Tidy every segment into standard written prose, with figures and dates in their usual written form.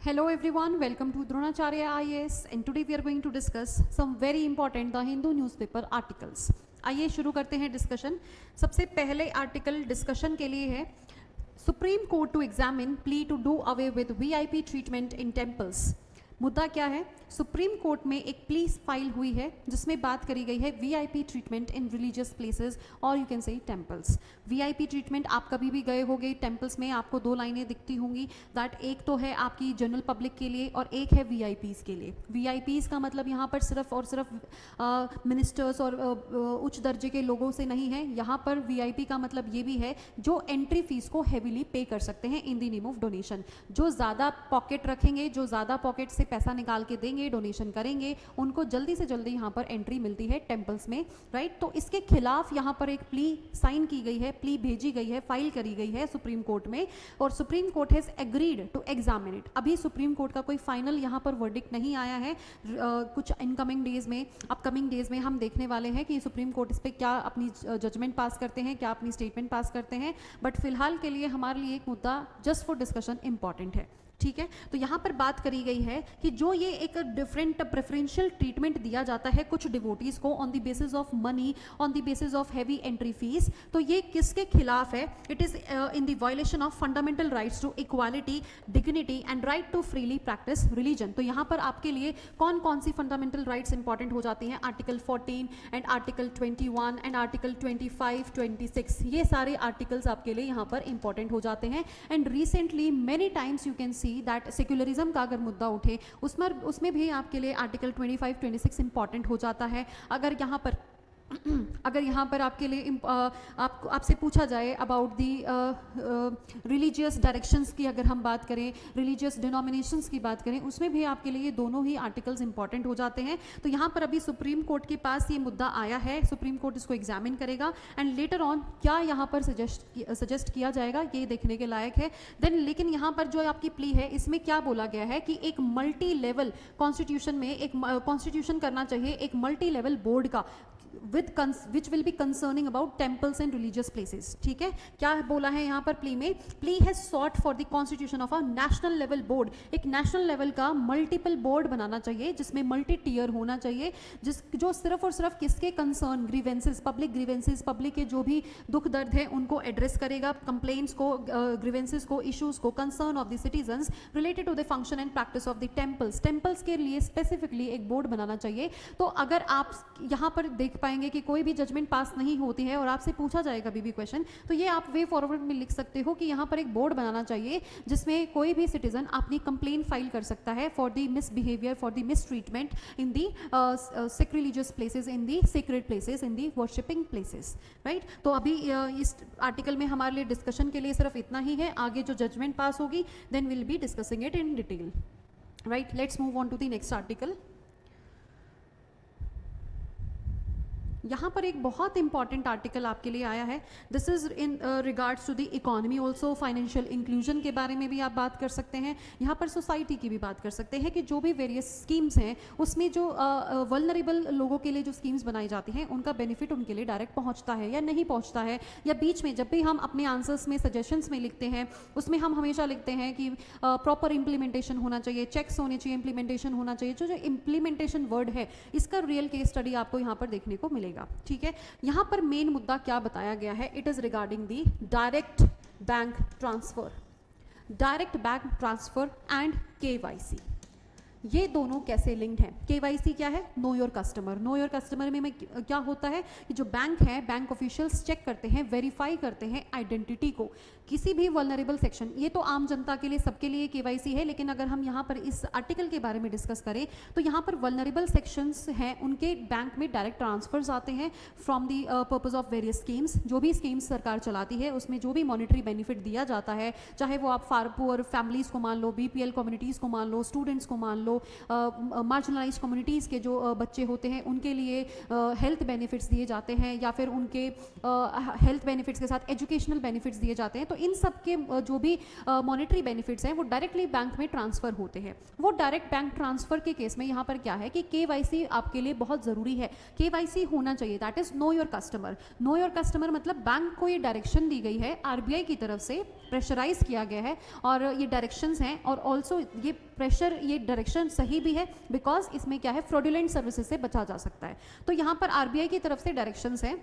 Hello everyone, welcome to Dronacharya IAS and today we are going to discuss some very important The Hindu newspaper articles. आइए शुरू करते हैं discussion. सबसे पहले article discussion के लिए है Supreme Court to examine plea to do away with VIP treatment in temples. मुद्दा क्या है? सुप्रीम कोर्ट में एक प्ली फाइल हुई है जिसमें बात करी गई है VIP treatment in religious places और you can say temples. VIP treatment आप कभी भी गए होंगे टेम्पल्स में, आपको दो लाइनें दिखती होंगी दैट एक तो है आपकी जनरल पब्लिक के लिए और एक है वीआईपीज़ के लिए। वीआईपीज़ का मतलब यहाँ पर सिर्फ और सिर्फ मिनिस्टर्स और उच्च दर्जे के लोगों से नहीं है। यहाँ पर वीआईपी का मतलब ये भी है जो एंट्री फीस को हैवीली पे कर सकते हैं in the name of donation. जो ज़्यादा पॉकेट रखेंगे, जो ज़्यादा पॉकेट से पैसा निकाल के देंगे, डोनेशन करेंगे, उनको जल्दी से जल्दी यहाँ पर एंट्री मिलती है टेम्पल्स में, राइट। तो इसके खिलाफ यहाँ पर एक प्ली साइन की गई है, प्ली भेजी गई है, फाइल करी गई है सुप्रीम कोर्ट में और Supreme Court has agreed to examine it. अभी सुप्रीम कोर्ट का कोई फाइनल यहाँ पर वर्डिक्ट नहीं आया है। कुछ इनकमिंग डेज में, अपकमिंग डेज में हम देखने वाले हैं कि सुप्रीम कोर्ट इस पर क्या अपनी जजमेंट पास करते हैं, क्या अपनी स्टेटमेंट पास करते हैं। बट फिलहाल के लिए हमारे लिए एक मुद्दा जस्ट फॉर डिस्कशन इंपॉर्टेंट है, ठीक है। तो यहाँ पर बात करी गई है कि जो ये एक डिफरेंट प्रेफरेंशियल ट्रीटमेंट दिया जाता है कुछ डिवोटीज को on the basis of money, on the basis of heavy entry fees, तो ये किसके खिलाफ है? It is in the violation of fundamental rights to equality, dignity and right to freely practise religion. तो यहाँ पर आपके लिए कौन कौन सी फंडामेंटल राइट्स इंपॉर्टेंट हो जाती हैं? Article 14 and article 21 and article 25, 26, ये सारे आर्टिकल्स आपके लिए यहाँ पर इंपॉर्टेंट हो जाते हैं। And recently many times you can see that secularism का अगर मुद्दा उठे उसमें भी आपके लिए आर्टिकल 25, 26 इंपॉर्टेंट हो जाता है। अगर यहाँ पर आपके लिए आपसे पूछा जाए अबाउट दी रिलीजियस डायरेक्शंस की, अगर हम बात करें रिलीजियस डिनोमिनेशंस की बात करें, उसमें भी आपके लिए दोनों ही आर्टिकल्स इंपॉर्टेंट हो जाते हैं। तो यहाँ पर अभी सुप्रीम कोर्ट के पास ये मुद्दा आया है, सुप्रीम कोर्ट इसको एग्जामिन करेगा एंड लेटर ऑन क्या यहाँ पर सजेस्ट किया जाएगा ये देखने के लायक है। देन लेकिन यहाँ पर जो आपकी प्ली है इसमें क्या बोला गया है कि एक मल्टी लेवल कॉन्स्टिट्यूशन में एक कॉन्स्टिट्यूशन करना चाहिए, एक मल्टी लेवल बोर्ड का which will be concerning about temples and religious places, ठीक है। क्या बोला है यहाँ पर प्ली में? Plea has sought for the constitution of a national level board। एक नेशनल लेवल का मल्टीपल बोर्ड बनाना चाहिए जिसमें मल्टी टीयर होना चाहिए, जो सिर्फ और सिर्फ किसके concern, grievances, public grievances, public के जो भी दुख दर्द है उनको एड्रेस करेगा, कंप्लेंट्स को, ग्रीवेंसेस को, इश्यूज को, concern of the citizens related to the function and practice of the temples के लिए स्पेसिफिकली एक बोर्ड बनाना चाहिए। तो अगर आप यहाँ पर देख पाएंगे कि कोई भी जजमेंट पास नहीं होती है और आपसे पूछा जाएगा कभी भी क्वेश्चन, तो ये आप वे फॉरवर्ड में लिख सकते हो कि यहाँ पर एक बोर्ड बनाना चाहिए जिसमें कोई भी सिटीजन अपनी कंप्लेन फाइल कर सकता है for the misbehaviour, for the mistreatment in the sacrilegious places, in the sacred places, in the worshipping places, right. तो अभी इस आर्टिकल में हमारे लिए डिस्कशन के लिए सिर्फ इतना ही है। आगे जो जजमेंट पास होगी then will be discussing it in detail, right. Let's move on to the next article. यहाँ पर एक बहुत इंपॉर्टेंट आर्टिकल आपके लिए आया है। This is in regards to the economy also, financial inclusion के बारे में भी आप बात कर सकते हैं। यहाँ पर सोसाइटी की भी बात कर सकते हैं कि जो भी वेरियस स्कीम्स हैं उसमें जो वल्नरेबल लोगों के लिए जो स्कीम्स बनाई जाती हैं उनका बेनिफिट उनके लिए डायरेक्ट पहुँचता है या नहीं पहुँचता है, या बीच में जब भी हम अपने आंसर्स में, सजेशंस में लिखते हैं उसमें हम हमेशा लिखते हैं कि प्रॉपर इम्प्लीमेंटेशन होना चाहिए, चेक्स होने चाहिए, इम्प्लीमेंटेशन होना चाहिए। जो इम्प्लीमेंटेशन वर्ड है इसका रियल केस स्टडी आपको यहाँ पर देखने को मिलेगा, ठीक है। यहां पर मेन मुद्दा क्या बताया गया है? It is regarding the direct bank transfer, direct bank transfer and KYC. ये दोनों कैसे लिंक्ड हैं? केवाईसी क्या है? Know your customer. Know your customer में क्या होता है कि जो बैंक है, बैंक ऑफिशियल्स चेक करते हैं, वेरीफाई करते हैं आइडेंटिटी को, किसी भी वल्नरेबल सेक्शन। ये तो आम जनता के लिए, सबके लिए केवाईसी है, लेकिन अगर हम यहाँ पर इस आर्टिकल के बारे में डिस्कस करें तो यहाँ पर वल्नरेबल सेक्शंस हैं उनके बैंक में डायरेक्ट ट्रांसफर्स आते हैं from the purpose of various schemes. जो भी स्कीम्स सरकार चलाती है उसमें जो भी मॉनिटरी बेनिफिट दिया जाता है, चाहे वो आप पुअर फैमिलीज को मान लो, बीपीएल कम्युनिटीज़ को मान लो, स्टूडेंट्स को मान लो, मार्जिनलाइज्ड कम्युनिटीज़ के जो बच्चे होते हैं उनके लिए हेल्थ बेनिफिट्स दिए जाते हैं, या फिर उनके हेल्थ बेनिफिट्स के साथ एजुकेशनल बेनिफिट्स दिए जाते हैं। तो इन सब के जो भी मॉनेटरी बेनिफिट्स हैं वो डायरेक्टली बैंक में ट्रांसफ़र होते हैं। वो डायरेक्ट बैंक ट्रांसफ़र के केस में यहाँ पर क्या है कि केवाईसी आपके लिए बहुत ज़रूरी है। केवाईसी होना चाहिए, that is know your customer. Know your customer मतलब बैंक को ये डायरेक्शन दी गई है आरबीआई की तरफ से, प्रेशराइज किया गया है और ये डायरेक्शंस हैं, और ऑल्सो ये प्रेशर, ये डायरेक्शन सही भी है बिकॉज इसमें क्या है, फ्रॉडुलेंट सर्विसेज से बचा जा सकता है। तो यहाँ पर आरबीआई की तरफ से डायरेक्शंस हैं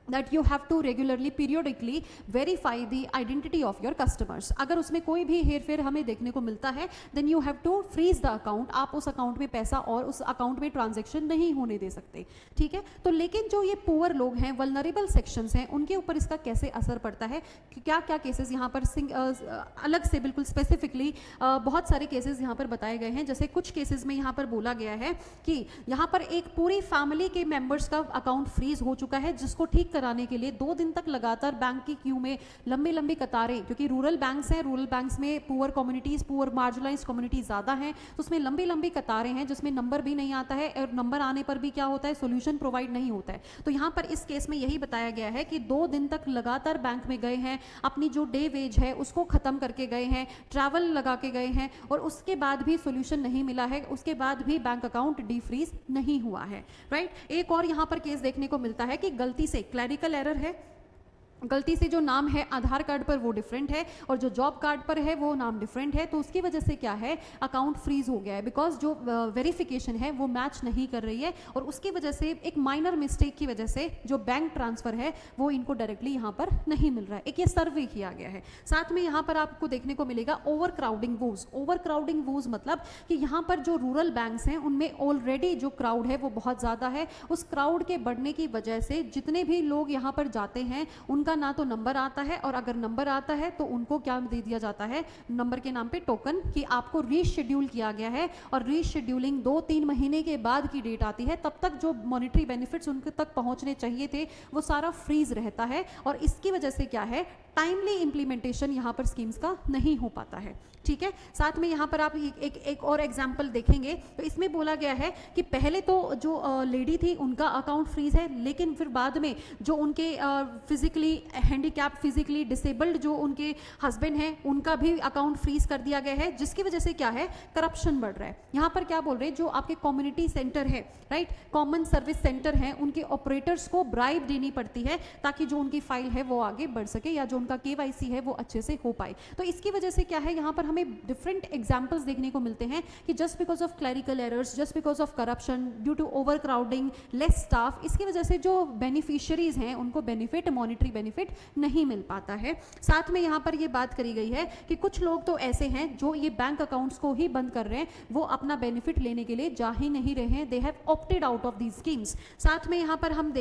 that you have to regularly periodically verify the identity of your customers। अगर उसमें कोई भी हेर फेर हमें देखने को मिलता है then you have to freeze the account। आप उस अकाउंट में पैसा और उस अकाउंट में ट्रांजेक्शन नहीं होने दे सकते, ठीक है। तो लेकिन जो ये पुअर लोग हैं, वल्नरेबल सेक्शंस हैं, उनके ऊपर इसका कैसे असर पड़ता है, क्या क्या केसेस यहाँ पर अलग से बिल्कुल स्पेसिफिकली बहुत सारे केसेस यहाँ पर बताए गए हैं। जैसे कुछ केसेस में यहाँ पर बोला गया है कि यहाँ पर एक पूरी फैमिली के मेंबर्स का अकाउंट फ्रीज हो चुका है, जिसको ठीक कराने के लिए 2 दिन तक लगातार बैंक की क्यू में लंबी लंबी कतारें, क्योंकि रूरल बैंक्स हैं, रूरल बैंक्स में poor communities, poor marginalised community ज़्यादा हैं, तो उसमें लंबी लंबी कतारें हैं जिसमें नंबर भी नहीं आता है, और नंबर आने पर भी क्या होता है, सोल्यूशन प्रोवाइड नहीं होता है। तो यहाँ पर इस केस में यही बताया गया है कि 2 दिन तक लगातार बैंक में गए हैं, अपनी जो डे वेज है उसको ख़त्म करके गए हैं, ट्रैवल लगा के गए हैं, और उसके बाद भी सोल्यूशन नहीं मिला है, उसके बाद भी बैंक अकाउंट डीफ्रीज नहीं हुआ है, राइट। एक और यहाँ पर केस देखने को मिलता है कि गलती से क्लैरिकल एरर है, गलती से जो नाम है आधार कार्ड पर वो डिफरेंट है और जो जॉब कार्ड पर है वो नाम डिफरेंट है, तो उसकी वजह से क्या है, अकाउंट फ्रीज हो गया है बिकॉज जो वेरिफिकेशन है वो मैच नहीं कर रही है, और उसकी वजह से एक माइनर मिस्टेक की वजह से जो बैंक ट्रांसफर है वो इनको डायरेक्टली यहाँ पर नहीं मिल रहा है। एक ये सर्वे किया गया है। साथ में यहाँ पर आपको देखने को मिलेगा over crowding whose. Over crowding whose मतलब कि यहाँ पर जो रूरल बैंक्स हैं उनमें ऑलरेडी जो क्राउड है वो बहुत ज़्यादा है, उस क्राउड के बढ़ने की वजह से जितने भी लोग यहाँ पर जाते हैं उनका ना तो नंबर आता है, और अगर नंबर आता है तो उनको क्या दे दिया जाता है, नंबर के नाम पे टोकन, कि आपको रीशेड्यूल किया गया है, और रीशेड्यूलिंग 2-3 महीने के बाद की डेट आती है, तब तक जो मॉनेटरी बेनिफिट्स उनके तक पहुंचने चाहिए थे वो सारा फ्रीज रहता है, और इसकी वजह से क्या है, टाइमली इंप्लीमेंटेशन यहाँ पर स्कीम्स का नहीं हो पाता है, ठीक है। साथ में यहाँ पर आप एक और एग्जाम्पल देखेंगे तो इसमें बोला गया है कि पहले तो जो लेडी थी उनका अकाउंट फ्रीज है, लेकिन फिर बाद में जो उनके फिजिकली हैंडीकैप, फिजिकली डिसेबल्ड जो उनके हस्बैंड हैं उनका भी अकाउंट फ्रीज कर दिया गया है, जिसकी वजह से क्या है, करप्शन बढ़ रहा है। यहाँ पर क्या बोल रहे हैं, जो आपके कम्युनिटी सेंटर है, राइट, कॉमन सर्विस सेंटर हैं, उनके ऑपरेटर्स को ब्राइब देनी पड़ती है ताकि जो उनकी फाइल है वो आगे बढ़ सके, या जो उनका केवाईसी है वो अच्छे से हो पाए। तो इसकी वजह से क्या है, यहाँ पर हमें डिफरेंट एग्जांपल्स देखने को मिलते हैं कि just because of clerical errors, just because of corruption, due to over crowding, less staff, इसकी वजह से जो बेनिफिशियरीज हैं उनको बेनिफिट, मॉनेटरी बेनिफिट नहीं मिल पाता है। साथ में यहाँ पर ये बात करी गई है कि कुछ लोग तो ऐसे हैं जो ये बैंक अकाउंट्स को ही बंद कर रहे हैं, वो अपना बेनिफिट लेने के लिए जा ही नहीं रहे हैं, they have opted out of these schemes. साथ में यहाँ पर हमें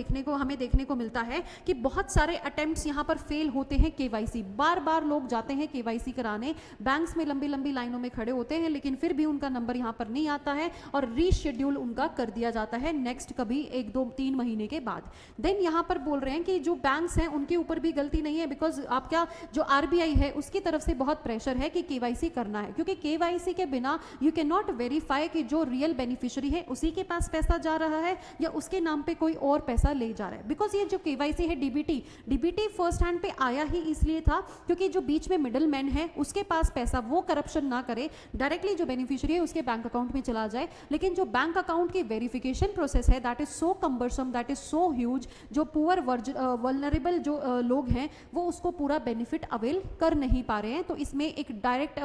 देखने को मिलता है कि बहुत सारे अटेम्प्ट्स यहाँ पर फेल होते हैं केवाईसी, बार बार लोग जाते हैं केवाईसी कराने, बैंक्स में लंबी लंबी लाइनों में खड़े होते हैं, लेकिन फिर भी उनका नंबर यहाँ पर नहीं आता है और रीशेड्यूल उनका कर दिया जाता है नेक्स्ट कभी 1-2-3 महीने के बाद। देन यहाँ पर बोल रहे हैं कि जो बैंक्स हैं उनके ऊपर भी गलती नहीं है, बिकॉज आपका जो आरबीआई है उसकी तरफ से बहुत प्रेशर है कि केवाईसी करना है, क्योंकि केवाईसी के बिना यू कैन नॉट वेरीफाई कि जो रियल बेनिफिशियरी है उसी के पास पैसा जा रहा है या उसके नाम पे कोई और पैसा ले जा रहा है। बिकॉज ये जो केवाईसी है, डीबीटी फर्स्ट हैंड पे आया ही इसलिए था क्योंकि जो बीच में मिडल मैन है उसके पास पैसा, वो करप्शन ना करे, डायरेक्टली जो बेनिफिशियरी है उसके बैंक अकाउंट में चला जाए। लेकिन जो बैंक अकाउंट की वेरिफिकेशन प्रोसेस है that is so cumbersome, that is so huge, जो पुअर वल्नरेबल जो लोग हैं वो उसको पूरा बेनिफिट अवेल कर नहीं पा रहे हैं। तो इसमें एक डायरेक्ट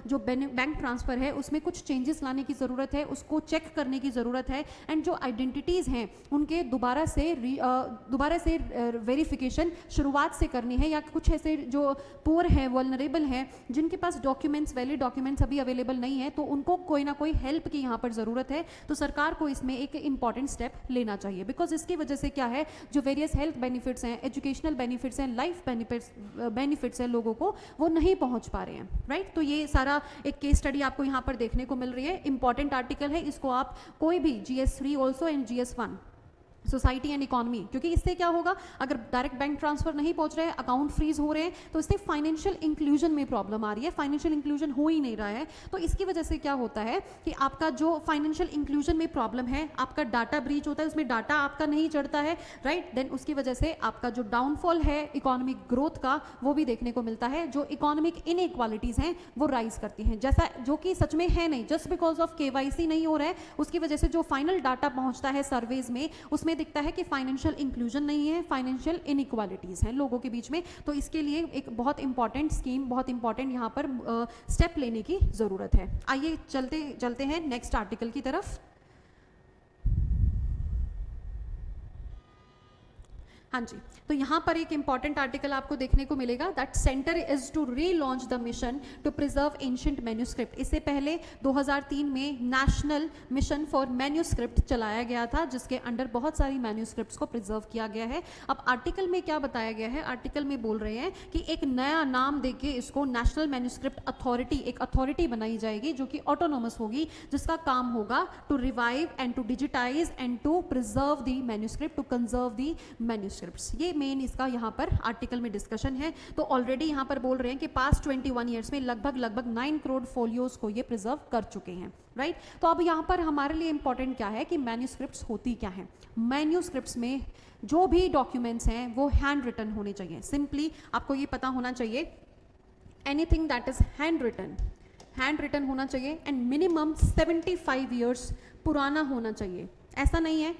जो बैंक ट्रांसफर है उसमें कुछ चेंजेस लाने की ज़रूरत है, उसको चेक करने की ज़रूरत है, एंड जो आइडेंटिटीज़ हैं उनके दोबारा से वेरिफिकेशन शुरुआत से करनी है, या कुछ ऐसे जो पुअर हैं, वल्नरेबल हैं, जिनके पास डॉक्यूमेंट्स, वैलिड डॉक्यूमेंट्स अभी अवेलेबल नहीं है, तो उनको कोई ना कोई हेल्प की यहाँ पर ज़रूरत है। तो सरकार को इसमें एक इंपॉर्टेंट स्टेप लेना चाहिए, बिकॉज इसकी वजह से क्या है, जो वेरियस हेल्थ बेनिफिट्स हैं, एजुकेशनल बेनिफिट्स हैं, लाइफ बेनिफिट्स हैं, लोगों को वो नहीं पहुँच पा रहे हैं, राइट। तो ये सारा एक केस स्टडी आपको यहाँ पर देखने को मिल रही है, इंपॉर्टेंट आर्टिकल है, इसको आप कोई भी GS3 also and GS1 society and economy, क्योंकि इससे क्या होगा, अगर डायरेक्ट बैंक ट्रांसफर नहीं पहुंच रहे हैं, अकाउंट फ्रीज हो रहे हैं, तो इससे फाइनेंशियल इंक्लूजन में प्रॉब्लम आ रही है, फाइनेंशियल इंक्लूजन हो ही नहीं रहा है। तो इसकी वजह से क्या होता है कि आपका जो फाइनेंशियल इंक्लूजन में प्रॉब्लम है, आपका डाटा ब्रीच होता है, उसमें डाटा आपका नहीं चढ़ता है, राइट। देन उसकी वजह से आपका जो डाउनफॉल है इकोनॉमिक ग्रोथ का वो भी देखने को मिलता है, जो इकोनॉमिक इनइक्वालिटीज हैं वो राइज करती हैं, जैसा जो कि सच में है नहीं। जस्ट बिकॉज ऑफ KYC नहीं हो रहा है, उसकी वजह से जो फाइनल डाटा पहुंचता है सर्वेज में, उसमें इसमें दिखता है कि फाइनेंशियल इंक्लूजन नहीं है, फाइनेंशियल इनइक्वालिटीज हैं लोगों के बीच में, तो इसके लिए एक बहुत इंपॉर्टेंट स्कीम, बहुत इंपॉर्टेंट यहाँ पर स्टेप लेने की जरूरत है। आइए चलते हैं नेक्स्ट आर्टिकल की तरफ। हाँ जी, तो यहाँ पर एक इंपॉर्टेंट आर्टिकल आपको देखने को मिलेगा, that centre is to relaunch the mission to preserve ancient manuscript. इससे पहले 2003 में नेशनल मिशन फॉर मैन्यूस्क्रिप्ट चलाया गया था, जिसके अंडर बहुत सारी मैन्यूस्क्रिप्ट्स को प्रिजर्व किया गया है। अब आर्टिकल में क्या बताया गया है, आर्टिकल में बोल रहे हैं कि एक नया नाम देके इसको नेशनल मैन्यूस्क्रिप्ट अथॉरिटी, एक अथॉरिटी बनाई जाएगी जो कि ऑटोनोमस होगी, जिसका काम होगा to revive and to digitise and to preserve the manuscript, to conserve the manuscript. ये मेन इसका यहाँ पर आर्टिकल में डिस्कशन है। तो ऑलरेडी यहाँ पर बोल रहे हैं कि पास्ट 21 ईयर्स में लगभग 9 करोड़ फोलियोज को ये प्रिजर्व कर चुके हैं, राइट। तो अब यहाँ पर हमारे लिए इंपॉर्टेंट क्या है कि मैन्यूस्क्रिप्ट्स होती क्या है। मैन्यूस्क्रिप्ट्स में जो भी डॉक्यूमेंट्स हैं वो हैंड रिटन होने चाहिए। सिंपली आपको ये पता होना चाहिए, anything that is hand written होना चाहिए एंड मिनिमम 75 ईयर्स पुराना होना चाहिए। ऐसा नहीं है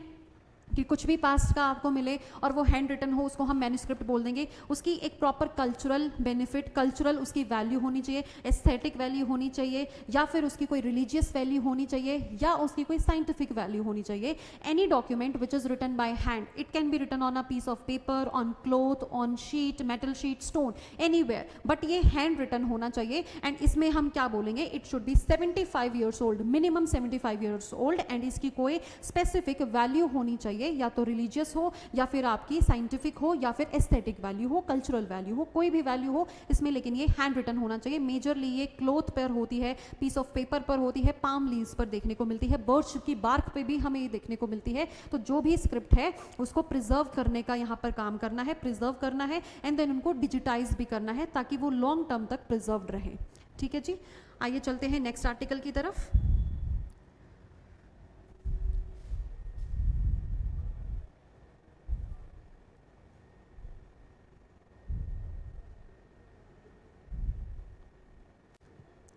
कि कुछ भी पास्ट का आपको मिले और वो हैंड रिटन हो, उसको हम मैन्यूस्क्रिप्ट बोल देंगे। उसकी एक प्रॉपर कल्चरल बेनिफिट, कल्चरल उसकी वैल्यू होनी चाहिए, एस्थेटिक वैल्यू होनी चाहिए, या फिर उसकी कोई रिलीजियस वैल्यू होनी चाहिए, या उसकी कोई साइंटिफिक वैल्यू होनी चाहिए। Any document which is written by hand, it can be written on a piece of paper, on cloth, on sheet, metal sheet, stone, anywhere, but ये हैंड रिटन होना चाहिए। एंड इसमें हम क्या बोलेंगे, it should be 75 years old, minimum 75 years old, and इसकी कोई specific value होनी चाहिए, या तो रिलीजियस हो, या फिर आपकी साइंटिफिक हो, या फिर एस्थेटिक वैल्यू हो, कल्चरल वैल्यू हो, कोई भी वैल्यू हो इसमें, लेकिन ये हैंड रिटन होना चाहिए। मेजरली ये क्लोथ पर होती है, पीस ऑफ पेपर पर होती है, पाम लीव्स पर देखने को मिलती है, बर्च की बार्क पे भी हमें ये देखने को मिलती है। तो जो भी स्क्रिप्ट है उसको प्रिजर्व करने का यहाँ पर काम करना है, प्रिजर्व करना है, एंड देन उनको डिजिटाइज भी करना है ताकि वो लॉन्ग टर्म तक प्रिजर्व रहे। ठीक है जी, आइए चलते हैं नेक्स्ट आर्टिकल की तरफ।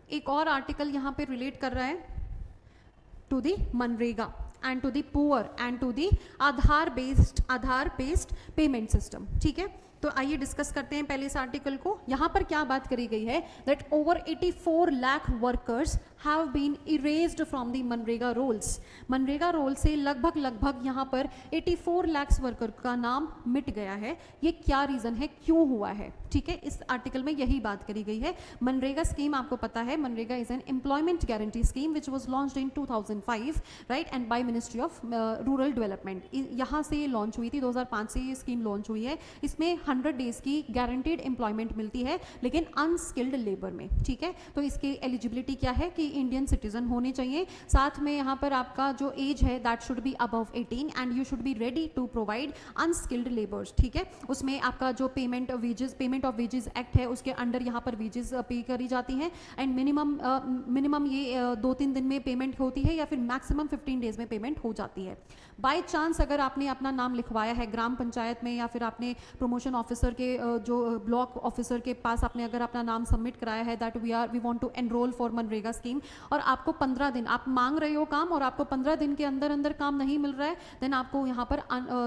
एक और आर्टिकल यहाँ पे रिलेट कर रहा है to the MNREGA and to the poor and to the Aadhaar based payment system. ठीक है, तो आइए डिस्कस करते हैं पहले इस आर्टिकल को। यहाँ पर क्या बात करी गई है, that over 84 lakh workers have been erased from the MNREGA rolls. MNREGA roll से लगभग यहाँ पर 84 लाख वर्कर का नाम मिट गया है। ये क्या रीजन है, क्यों हुआ है? ठीक है, इस आर्टिकल में यही बात करी गई है। मनरेगा स्कीम आपको पता है, MNREGA is an employment guarantee scheme which was launched in 2005, right, and by ministry of rural development. यहाँ से ये लॉन्च हुई थी, 2005 से ये स्कीम लॉन्च हुई है। इसमें 100 डेज की गारंटीड एम्प्लॉयमेंट मिलती है, लेकिन अनस्किल्ड लेबर में। ठीक है, तो इसकी एलिजिबिलिटी क्या है कि इंडियन सिटीजन होने चाहिए, साथ में यहाँ पर आपका जो एज है that should be above 18 and you should be ready to provide unskilled labours. ठीक है, उसमें आपका जो पेमेंट ऑफ वेजेस एक्ट है उसके अंडर यहाँ पर वेजेस पे करी जाती हैं, एंड मिनिमम ये 2-3 दिन में पेमेंट होती है, या फिर मैक्सिमम 15 डेज में पेमेंट हो जाती है। बाय चांस अगर आपने अपना नाम लिखवाया है ग्राम पंचायत में, या फिर आपने प्रमोशन ऑफिसर के जो ब्लॉक ऑफिसर के पास आपने अगर अपना नाम सबमिट कराया है that we want to enrol for MNREGA scheme, और आपको 15 दिन आप मांग रहे हो काम, और आपको 15 दिन के अंदर काम नहीं मिल रहा है, देन आपको यहाँ पर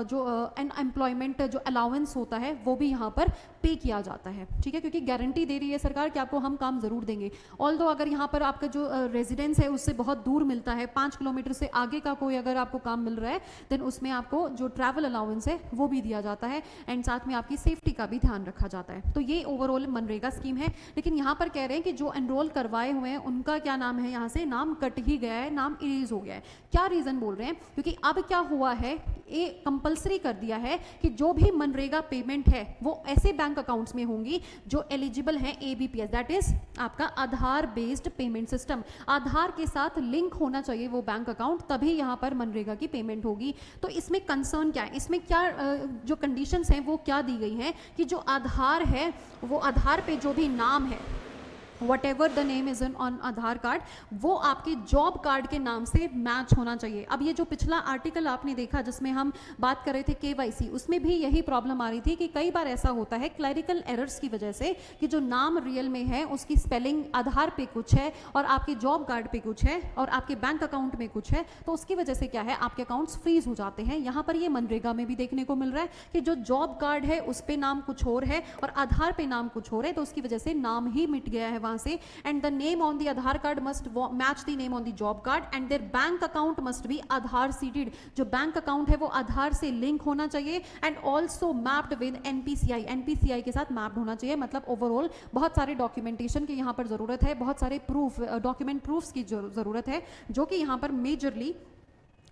जो अनएम्प्लॉयमेंट जो अलाउंस होता है वो भी यहाँ पर पे किया जाता है। ठीक है, क्योंकि गारंटी दे रही है सरकार कि आपको हम काम जरूर देंगे। ऑल्दो अगर यहाँ पर आपका जो रेजिडेंस है उससे बहुत दूर मिलता है, 5 किलोमीटर से आगे का कोई अगर आपको काम मिल रहा है, देन उसमें आपको जो ट्रैवल अलाउंस है वो भी दिया जाता है, एंड साथ में आपकी सेफ्टी का भी ध्यान रखा जाता है। तो ये ओवरऑल मनरेगा स्कीम है। लेकिन यहाँ पर कह रहे हैं कि जो एनरोल करवाए हुए हैं उनका क्या नाम है, यहाँ से नाम कट ही गया है, नाम इरेज हो गया है। क्या रीजन बोल रहे हैं, क्योंकि अब क्या हुआ है, ये कंपलसरी कर दिया है कि जो भी मनरेगा पेमेंट है वो ऐसे बैंक अकाउंट्स में होंगी जो एलिजिबल है ABPS, दैट इज आपका आधार बेस्ड पेमेंट सिस्टम। आधार के साथ लिंक होना चाहिए वो बैंक अकाउंट, तभी यहाँ पर मनरेगा की पेमेंट होगी। तो इसमें कंसर्न क्या है, इसमें क्या जो कंडीशंस हैं वो क्या दी गई हैं कि जो आधार है, वो आधार पे जो भी नाम है what ever the name is on Aadhaar card, वो आपके जॉब कार्ड के नाम से मैच होना चाहिए। अब ये जो पिछला आर्टिकल आपने देखा जिसमें हम बात कर रहे थे KYC, उसमें भी यही प्रॉब्लम आ रही थी कि कई बार ऐसा होता है क्लरिकल एरर्स की वजह से कि जो नाम रियल में है उसकी स्पेलिंग आधार पे कुछ है और आपके जॉब कार्ड पे कुछ है और आपके बैंक अकाउंट में कुछ है, तो उसकी वजह से क्या है आपके अकाउंट्स फ्रीज हो जाते हैं। यहाँ पर ये मनरेगा में भी देखने को मिल रहा है कि जो जॉब कार्ड है उस पे नाम कुछ और है और आधार पे नाम कुछ और है, तो उसकी वजह से नाम ही मिट गया है वहां से। And the name on the Aadhaar card must match the name on the job card and there bank account must be Aadhaar seated, जो बैंक अकाउंट है वो आधार से लिंक होना चाहिए and also mapped with NPCI के साथ mapped होना चाहिए। मतलब ओवरऑल बहुत सारे डॉक्यूमेंटेशन की यहाँ पर जरूरत है, बहुत सारे डॉक्यूमेंट प्रूफ्स की जरूरत है, जो कि यहाँ पर मेजरली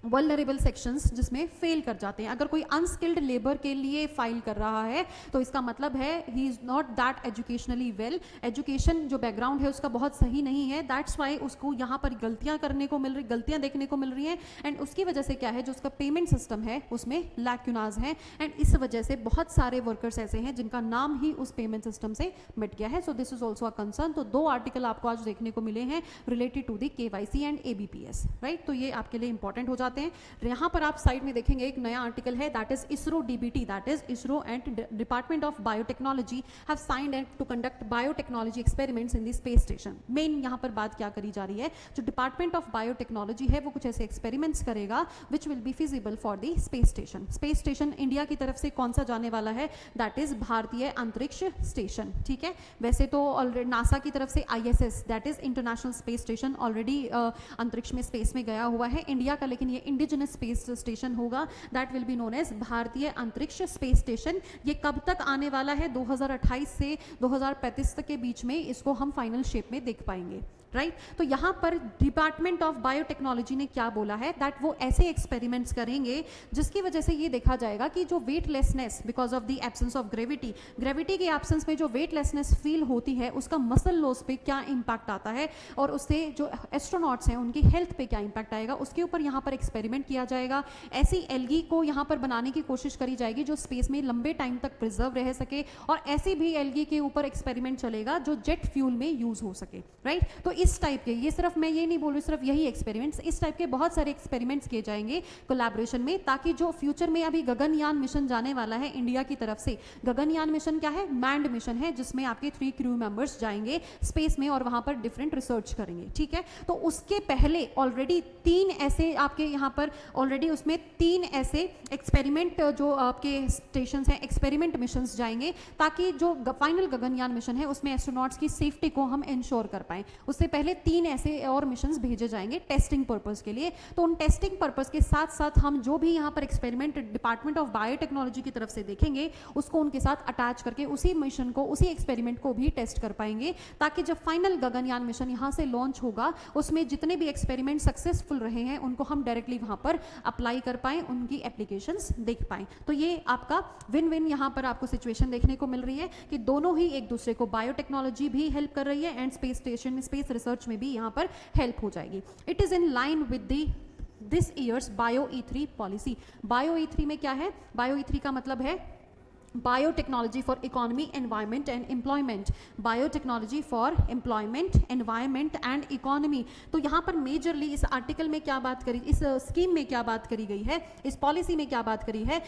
वल्नरेबल सेक्शंस जिसमें फेल कर जाते हैं। अगर कोई अनस्किल्ड लेबर के लिए फाइल कर रहा है तो इसका मतलब है he is not that educationally well, education जो बैकग्राउंड है उसका बहुत सही नहीं है, दैट्स वाई उसको यहाँ पर गलतियाँ करने को मिल रही, गलतियाँ देखने को मिल रही हैं एंड उसकी वजह से क्या है जो उसका पेमेंट सिस्टम है उसमें लैक्यूनाज है एंड इस वजह से बहुत सारे वर्कर्स ऐसे हैं जिनका नाम ही उस पेमेंट सिस्टम से मिट गया है। So this is also a concern. तो 2 आर्टिकल आपको आज देखने को मिले हैं related to the KYC and ABPS, right. तो ये आपके लिए इंपॉर्टेंट हो जाते हैं। यहाँ पर आप साइड में देखेंगे एक नया आर्टिकल है, that is ISRO DBT, that is ISRO and department of biotechnology have signed and to conduct biotechnology experiments in the space station. Main यहाँ पर बात क्या करी जा रही है, जो डिपार्टमेंट ऑफ बायोटेक्नोलॉजी है वो कुछ ऐसे एक्सपेरिमेंट्स करेगा which will be feasible for the space station. Space station India की तरफ से कौन सा जाने वाला है, दैट इज भारतीय अंतरिक्ष स्टेशन, ठीक है। वैसे तो ऑलरेडी नासा की तरफ से ISS, that is international space station, already अंतरिक्ष में स्पेस में गया हुआ है इंडिया का, लेकिन ये इंडिजिनस स्पेस स्टेशन होगा, that will be known as Bharatiya Antariksh space station. ये कब तक आने वाला है, 2028 से 2035 तक के बीच में इसको हम फाइनल शेप में देख पाएंगे, राइट। तो यहाँ पर डिपार्टमेंट ऑफ बायोटेक्नोलॉजी ने क्या बोला है, दैट वो ऐसे एक्सपेरिमेंट्स करेंगे जिसकी वजह से ये देखा जाएगा कि जो weightlessness because of the absence of gravity, gravity के एब्सेंस में जो वेटलेसनेस फील होती है उसका मसल लॉस पे क्या इंपैक्ट आता है और उससे जो एस्ट्रोनॉट्स हैं उनकी हेल्थ पे क्या इंपैक्ट आएगा, उसके ऊपर यहाँ पर एक्सपेरिमेंट किया जाएगा। ऐसी एल्गी को यहाँ पर बनाने की कोशिश करी जाएगी जो स्पेस में लंबे टाइम तक प्रिजर्व रह सके और ऐसी भी एल्गी के ऊपर एक्सपेरिमेंट चलेगा जो जेट फ्यूल में यूज हो सके, राइट। तो इस टाइप के, ये सिर्फ मैं ये नहीं बोल रही सिर्फ यही एक्सपेरिमेंट्स, इस टाइप के बहुत सारे एक्सपेरिमेंट्स किए जाएंगे कोलैबोरेशन में, ताकि जो फ्यूचर में अभी गगनयान मिशन जाने वाला है इंडिया की तरफ से। गगनयान मिशन क्या है, मैंड मिशन है जिसमें आपके 3 क्रू मेंबर्स जाएंगे स्पेस में और वहां पर डिफरेंट रिसर्च करेंगे, ठीक है। तो उसके पहले ऑलरेडी 3 ऐसे आपके यहाँ पर ऑलरेडी उसमें 3 ऐसे एक्सपेरिमेंट जो आपके स्टेशन हैं एक्सपेरिमेंट मिशन जाएंगे, ताकि जो फाइनल गगनयान मिशन है उसमें एस्ट्रोनॉट्स की सेफ्टी को हम इंश्योर कर पाएं। उससे पहले 3 ऐसे और मिशंस भेजे जाएंगे टेस्टिंग पर्पस के लिए। तो उन टेस्टिंग पर्पस के साथ साथ हम जो भी यहाँ पर एक्सपेरिमेंट डिपार्टमेंट ऑफ बायोटेक्नोलॉजी की तरफ से देखेंगे उसको उनके साथ अटैच करके उसी मिशन को, उसी एक्सपेरिमेंट को भी टेस्ट कर पाएंगे, ताकि जब फाइनल गगनयान मिशन यहाँ से लॉन्च होगा उसमें जितने भी एक्सपेरिमेंट सक्सेसफुल रहे हैं उनको हम डायरेक्टली वहाँ पर अप्लाई कर पाएं, उनकी एप्लीकेशंस देख पाएं। तो ये आपका विन विन यहाँ पर आपको सिचुएशन देखने को मिल रही है कि दोनों ही एक दूसरे को, बायोटेक्नोलॉजी भी हेल्प कर रही है एंड स्पेस स्टेशन में स्पेस रिसर्च में भी यहाँ पर हेल्प हो जाएगी। It is in line with this years bio E3 policy. Bio E3 में क्या है, बायो E3 का मतलब है biotechnology for economy, environment and employment, biotechnology for employment, environment and economy. तो यहाँ पर मेजरली इस आर्टिकल में क्या बात करी, इस स्कीम में क्या बात करी गई है, इस पॉलिसी में क्या बात करी है,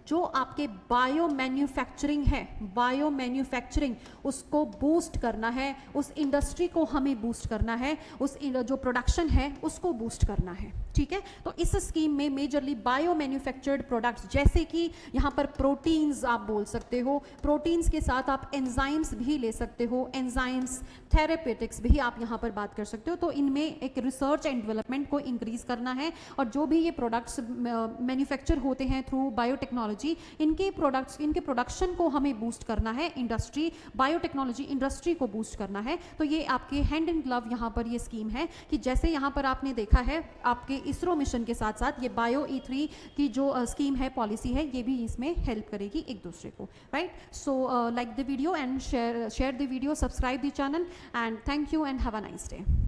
जो आपके बायो मैन्युफैक्चरिंग है, बायो मैन्युफैक्चरिंग उसको बूस्ट करना है, उस इंडस्ट्री को हमें बूस्ट करना है, उस जो प्रोडक्शन है उसको बूस्ट करना है, ठीक है। तो इस स्कीम में मेजरली बायो मैन्युफैक्चर्ड प्रोडक्ट्स, जैसे कि यहाँ पर प्रोटीन्स आप बोल सकते हो, प्रोटीन्स के साथ आप एंजाइम्स भी ले सकते हो, एंजाइम्स, थेरेपेटिक्स भी आप यहाँ पर बात कर सकते हो। तो इनमें एक रिसर्च एंड डेवलपमेंट को इंक्रीज करना है और जो भी ये प्रोडक्ट्स मैन्युफैक्चर होते हैं थ्रू बायोटेक्नोलॉजी, इनके प्रोडक्ट्स, इनके प्रोडक्शन को हमें बूस्ट करना है, इंडस्ट्री, बायोटेक्नोलॉजी इंडस्ट्री को बूस्ट करना है। तो ये आपके हैंड इन ग्लव यहाँ पर ये स्कीम है कि जैसे यहाँ पर आपने देखा है आपके इसरो मिशन के साथ साथ ये बायो E3 की जो स्कीम है, पॉलिसी है, ये भी इसमें हेल्प करेगी एक दूसरे को, right. So like the video and share the video, subscribe the channel and thank you and have a nice day.